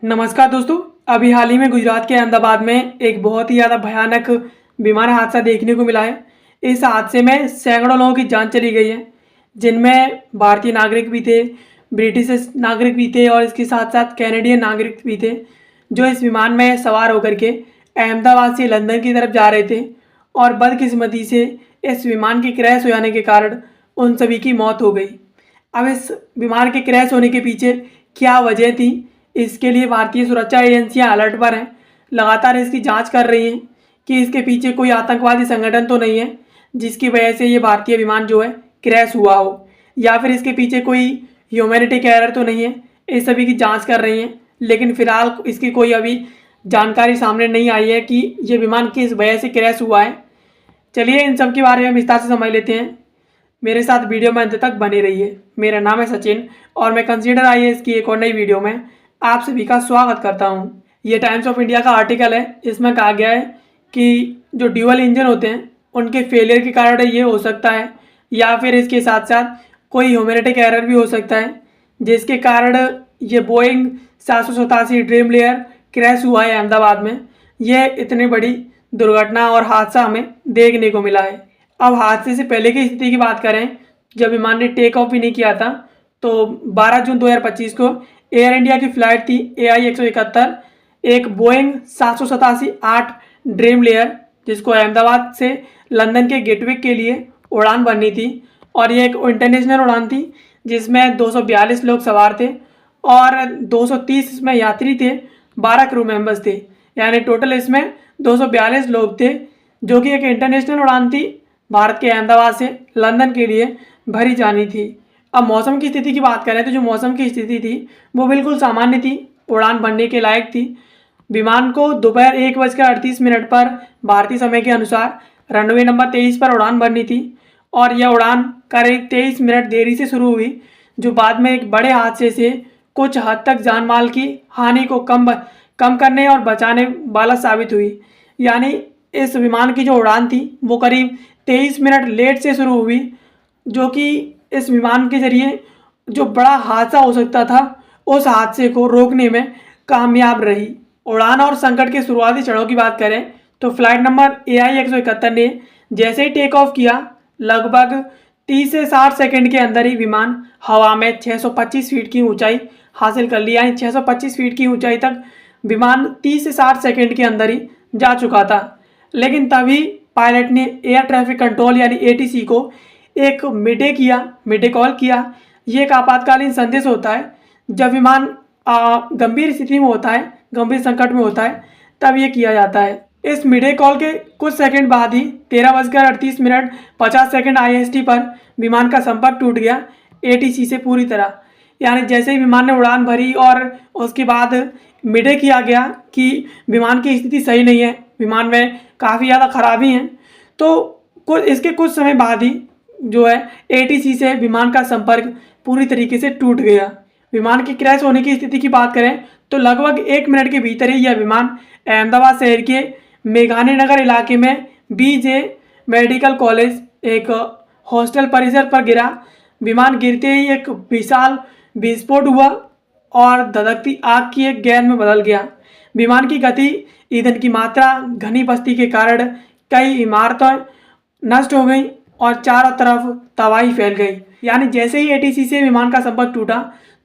नमस्कार दोस्तों। अभी हाल ही में गुजरात के अहमदाबाद में एक बहुत ही ज़्यादा भयानक विमान हादसा देखने को मिला है। इस हादसे में सैकड़ों लोगों की जान चली गई है, जिनमें भारतीय नागरिक भी थे, ब्रिटिश नागरिक भी थे और इसके साथ साथ कैनेडियन नागरिक भी थे, जो इस विमान में सवार होकर के अहमदाबाद से लंदन की तरफ जा रहे थे। और बदकिस्मती से इस विमान के क्रैश हो जाने के कारण उन सभी की मौत हो गई। अब इस विमान के क्रैश होने के पीछे क्या वजह थी, इसके लिए भारतीय सुरक्षा एजेंसियां अलर्ट पर हैं, लगातार इसकी जांच कर रही हैं कि इसके पीछे कोई आतंकवादी संगठन तो नहीं है जिसकी वजह से ये भारतीय विमान जो है क्रैश हुआ हो, या फिर इसके पीछे कोई ह्यूमैनिटी एरर तो नहीं है। इस सभी की जांच कर रही हैं, लेकिन फिलहाल इसकी कोई अभी जानकारी सामने नहीं आई है कि ये विमान किस वजह से क्रैश हुआ है। चलिए इन सब के बारे में विस्तार से समझ लेते हैं। मेरे साथ वीडियो में अंत तक बने रहिए। मेरा नाम है सचिन और मैं कंसीडर आईएएस की एक और नई वीडियो में आप सभी का स्वागत करता हूं। ये टाइम्स ऑफ इंडिया का आर्टिकल है। इसमें कहा गया है कि जो ड्यूअल इंजन होते हैं उनके फेलियर के कारण ये हो सकता है, या फिर इसके साथ साथ कोई ह्यूमैनिटी एरर भी हो सकता है, जिसके कारण ये बोइंग 787 ड्रीम लेयर क्रैश हुआ है अहमदाबाद में। यह इतनी बड़ी दुर्घटना और हादसा हमें देखने को मिला है। अब हादसे से पहले की स्थिति की बात करें, जब विमान ने टेक ऑफ भी नहीं किया था, तो 12 जून 2025 को एयर इंडिया की फ़्लाइट थी AI-171, एक बोइंग 787-8 ड्रीम लेयर, जिसको अहमदाबाद से लंदन के गेटवे के लिए उड़ान भरनी थी। और ये एक इंटरनेशनल उड़ान थी जिसमें 242 लोग सवार थे और 230 इसमें यात्री थे, 12 क्रू मेंबर्स थे, यानी टोटल इसमें 242 लोग थे, जो कि एक इंटरनेशनल उड़ान थी, भारत के अहमदाबाद से लंदन के लिए भरी जानी थी। अब मौसम की स्थिति की बात करें तो जो मौसम की स्थिति थी वो बिल्कुल सामान्य थी, उड़ान भरने के लायक थी। विमान को दोपहर 1:38 पर भारतीय समय के अनुसार रनवे नंबर 23 पर उड़ान भरनी थी और यह उड़ान करीब 23 मिनट देरी से शुरू हुई, जो बाद में एक बड़े हादसे से कुछ हद तक जान माल की हानि को कम करने और बचाने वाला साबित हुई। यानी इस विमान की जो उड़ान थी वो करीब 23 मिनट लेट से शुरू हुई, जो कि इस विमान के जरिए जो बड़ा हादसा हो सकता था उस हादसे को रोकने में कामयाब रही। उड़ान और संकट के शुरुआती क्षणों की बात करें तो फ्लाइट नंबर AI-171 ने जैसे ही टेक ऑफ किया, लगभग 30 से 60 सेकंड के अंदर ही विमान हवा में 625 फीट की ऊंचाई हासिल कर ली। यानी 625 फीट की ऊंचाई तक विमान 30 से 60 सेकंड के अंदर ही जा चुका था। लेकिन तभी पायलट ने एयर ट्रैफिक कंट्रोल यानी ATC को एक मिडे कॉल किया। ये एक आपातकालीन संदेश होता है जब विमान गंभीर स्थिति में होता है, गंभीर संकट में होता है, तब ये किया जाता है। इस मिडे कॉल के कुछ सेकंड बाद ही 13:38 IST पर विमान का संपर्क टूट गया ATC से पूरी तरह। यानी जैसे ही विमान ने उड़ान भरी और उसके बाद मिडे किया गया कि विमान की स्थिति सही नहीं है, विमान में काफ़ी ज़्यादा खराबी हैं, तो इसके कुछ समय बाद ही जो है ATC से विमान का संपर्क पूरी तरीके से टूट गया। विमान के क्रैश होने की स्थिति की बात करें तो लगभग 1 मिनट के भीतर ही यह विमान अहमदाबाद शहर के मेघानी नगर इलाके में BJ मेडिकल कॉलेज एक हॉस्टल परिसर पर गिरा। विमान गिरते ही एक विशाल विस्फोट हुआ और धधकती आग की एक गेंद में बदल गया। विमान की गति, ईंधन की मात्रा, घनी बस्ती के कारण कई इमारतें नष्ट हो गई और चारों तरफ तबाही फैल गई। यानी जैसे ही ATC से विमान का संपर्क टूटा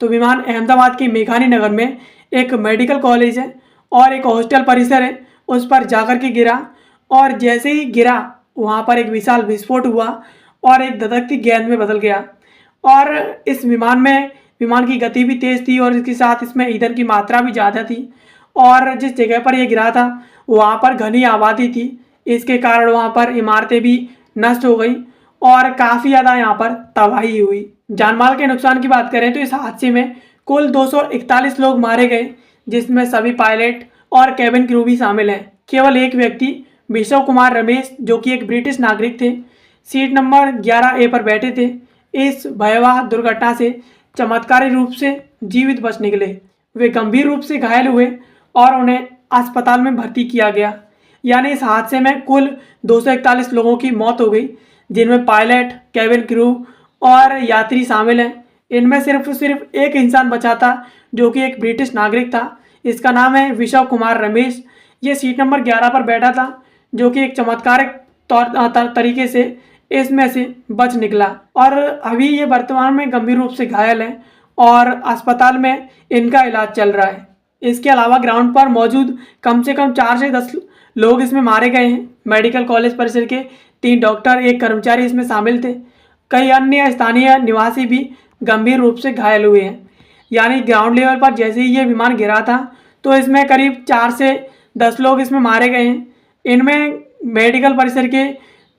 तो विमान अहमदाबाद के मेघानी नगर में एक मेडिकल कॉलेज है और एक हॉस्टल परिसर है, उस पर जाकर के गिरा। और जैसे ही गिरा वहाँ पर एक विशाल विस्फोट हुआ और एक धधकती गेंद में बदल गया। और इस विमान की गति भी तेज़ थी और इसके साथ इसमें ईंधन की मात्रा भी ज़्यादा थी। और जिस जगह पर यह गिरा था वहाँ पर घनी आबादी थी, इसके कारण वहाँ पर इमारतें भी नष्ट हो गई और काफ़ी ज़्यादा यहाँ पर तबाही हुई। जानमाल के नुकसान की बात करें तो इस हादसे में कुल 241 लोग मारे गए, जिसमें सभी पायलट और कैबिन क्रू भी शामिल हैं। केवल एक व्यक्ति विशव कुमार रमेश, जो कि एक ब्रिटिश नागरिक थे, सीट नंबर 11A पर बैठे थे, इस भयावह दुर्घटना से चमत्कारी रूप से जीवित बच निकले। वे गंभीर रूप से घायल हुए और उन्हें अस्पताल में भर्ती किया गया। यानी इस हादसे में कुल 241 लोगों की मौत हो गई, जिनमें पायलट, कैबिन क्रू और यात्री शामिल हैं। इनमें सिर्फ एक इंसान बचा था, जो कि एक ब्रिटिश नागरिक था। इसका नाम है विशव कुमार रमेश। ये सीट नंबर 11 पर बैठा था, जो कि एक चमत्कारिक तरीके से इसमें से बच निकला और अभी ये वर्तमान में गंभीर रूप से घायल है और अस्पताल में इनका इलाज चल रहा है। इसके अलावा ग्राउंड पर मौजूद कम से कम 4 से 10 लोग इसमें मारे गए हैं। मेडिकल कॉलेज परिसर के 3 डॉक्टर, 1 कर्मचारी इसमें शामिल थे। कई अन्य स्थानीय निवासी भी गंभीर रूप से घायल हुए हैं। यानी ग्राउंड लेवल पर जैसे ही ये विमान गिरा था तो इसमें करीब 4 से 10 लोग इसमें मारे गए हैं। इनमें मेडिकल परिसर के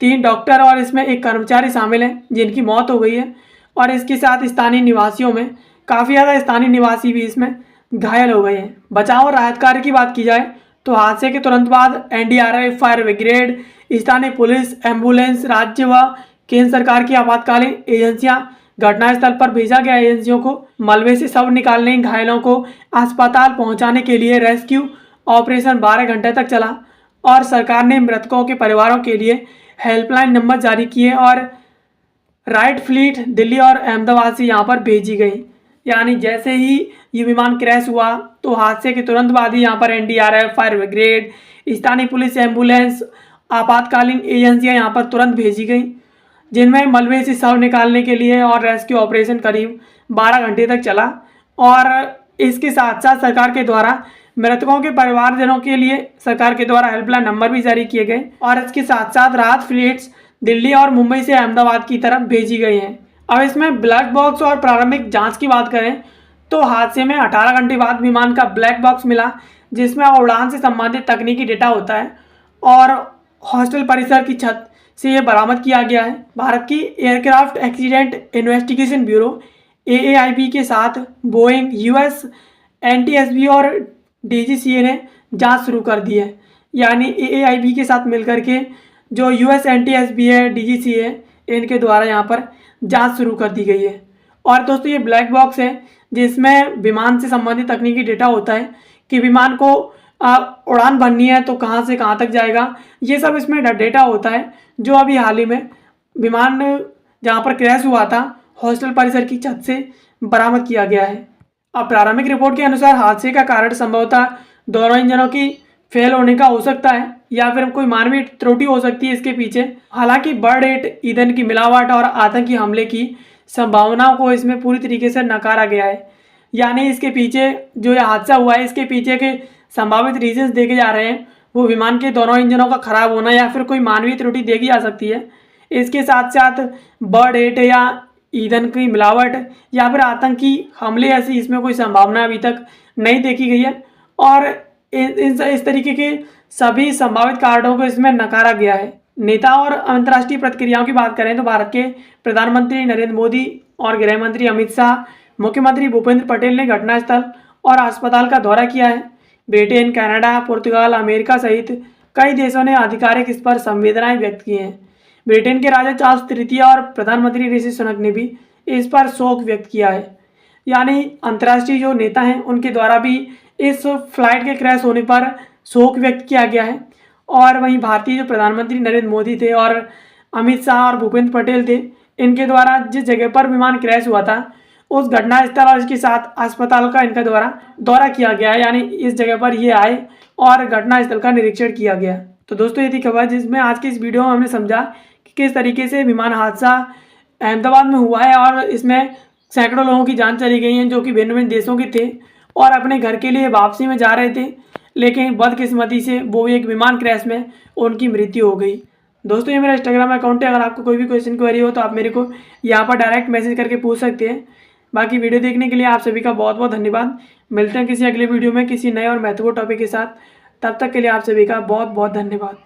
3 डॉक्टर और इसमें 1 कर्मचारी शामिल हैं जिनकी मौत हो गई है और इसके साथ स्थानीय निवासियों में काफ़ी ज़्यादा स्थानीय निवासी भी इसमें घायल हो गए हैं। बचाव और राहत कार्य की बात की जाए तो हादसे के तुरंत बाद एनडीआरएफ, फायर ब्रिगेड, स्थानीय पुलिस, एम्बुलेंस, राज्य व केंद्र सरकार की आपातकालीन एजेंसियां घटनास्थल पर भेजा गया। एजेंसियों को मलबे से शव निकालने, घायलों को अस्पताल पहुंचाने के लिए रेस्क्यू ऑपरेशन 12 घंटे तक चला और सरकार ने मृतकों के परिवारों के लिए हेल्पलाइन नंबर जारी किए और राइट फ्लीट दिल्ली और अहमदाबाद से यहाँ पर भेजी गई। यानी जैसे ही ये विमान क्रैश हुआ तो हादसे के तुरंत बाद ही यहाँ पर एनडीआरएफ, फायर ब्रिगेड, स्थानीय पुलिस, एम्बुलेंस, आपातकालीन एजेंसियाँ यहाँ पर तुरंत भेजी गई, जिनमें मलबे से शव निकालने के लिए और रेस्क्यू ऑपरेशन करीब 12 घंटे तक चला। और इसके साथ साथ सरकार के द्वारा मृतकों के परिवारजनों के लिए सरकार के द्वारा हेल्पलाइन नंबर भी जारी किए गए और इसके साथ साथ राहत फ्लीट्स दिल्ली और मुंबई से अहमदाबाद की तरफ भेजी गई हैं। अब इसमें ब्लैक बॉक्स और प्रारंभिक जांच की बात करें तो हादसे में 18 घंटे बाद विमान का ब्लैक बॉक्स मिला, जिसमें उड़ान से संबंधित तकनीकी डेटा होता है और हॉस्टल परिसर की छत से यह बरामद किया गया है। भारत की aircraft accident investigation bureau AAIB के साथ बोइंग, US NTSB और DGCA ने जांच शुरू कर दी है। यानी AAIB के साथ मिलकर के जो US NTSB है, DGCA है, इनके द्वारा यहाँ पर जांच शुरू कर दी गई है। और दोस्तों ये ब्लैक बॉक्स है जिसमें विमान से संबंधित तकनीकी डेटा होता है कि विमान को उड़ान भरनी है तो कहाँ से कहाँ तक जाएगा, ये सब इसमें डेटा होता है, जो अभी हाल ही में विमान जहाँ पर क्रैश हुआ था हॉस्टल परिसर की छत से बरामद किया गया है। अब प्रारंभिक रिपोर्ट के अनुसार हादसे का कारण संभवतः दोनों इंजनों की फेल होने का हो सकता है या फिर कोई मानवीय त्रुटि हो सकती है इसके पीछे। हालांकि बर्न रेट, ईंधन की मिलावट और आतंकी हमले की संभावनाओं को इसमें पूरी तरीके से नकारा गया है। यानी इसके पीछे जो यह हादसा हुआ है इसके पीछे के संभावित रीजंस देखे जा रहे हैं, वो विमान के दोनों इंजनों का खराब होना या फिर कोई मानवीय त्रुटि देखी जा सकती है। इसके साथ साथ बर्न रेट या ईंधन की मिलावट या फिर आतंकी हमले ऐसी इसमें कोई संभावना अभी तक नहीं देखी गई है और इस तरीके के सभी संभावित कारणों को इसमें नकारा गया है। नेता और अंतर्राष्ट्रीय प्रतिक्रियाओं की बात करें तो भारत के प्रधानमंत्री नरेंद्र मोदी और गृह मंत्री अमित शाह, मुख्यमंत्री भूपेंद्र पटेल ने घटनास्थल और अस्पताल का दौरा किया है। ब्रिटेन, कनाडा, पुर्तगाल, अमेरिका सहित कई देशों ने आधिकारिक इस पर संवेदनाएं व्यक्त की हैं। ब्रिटेन के राजा चार्ल्स तृतीय और प्रधानमंत्री ऋषि सुनक ने भी इस पर शोक व्यक्त किया है। यानी अंतर्राष्ट्रीय जो नेता हैं उनके द्वारा भी इस फ्लाइट के क्रैश होने पर शोक व्यक्त किया गया है। और वहीं भारतीय जो प्रधानमंत्री नरेंद्र मोदी थे और अमित शाह और भूपेंद्र पटेल थे, इनके द्वारा जिस जगह पर विमान क्रैश हुआ था उस घटनास्थल और इसके साथ अस्पताल का इनका दौरा किया गया है। यानी इस जगह पर ये आए और घटनास्थल का निरीक्षण किया गया। तो दोस्तों ये थी खबर जिसमें आज की इस वीडियो में हमने समझा कि किस तरीके से विमान हादसा अहमदाबाद में हुआ है और इसमें सैकड़ों लोगों की जान चली गई हैं जो कि भिन्न भिन्न देशों के थे और अपने घर के लिए वापसी में जा रहे थे, लेकिन बदकिस्मती से वो एक विमान क्रैश में उनकी मृत्यु हो गई। दोस्तों ये मेरा इंस्टाग्राम अकाउंट है, अगर आपको कोई भी क्वेश्चन क्वेरी हो तो आप मेरे को यहाँ पर डायरेक्ट मैसेज करके पूछ सकते हैं। बाकी वीडियो देखने के लिए आप सभी का बहुत बहुत धन्यवाद। मिलते हैं किसी अगले वीडियो में किसी नए और महत्वपूर्ण टॉपिक के साथ। तब तक के लिए आप सभी का बहुत बहुत धन्यवाद।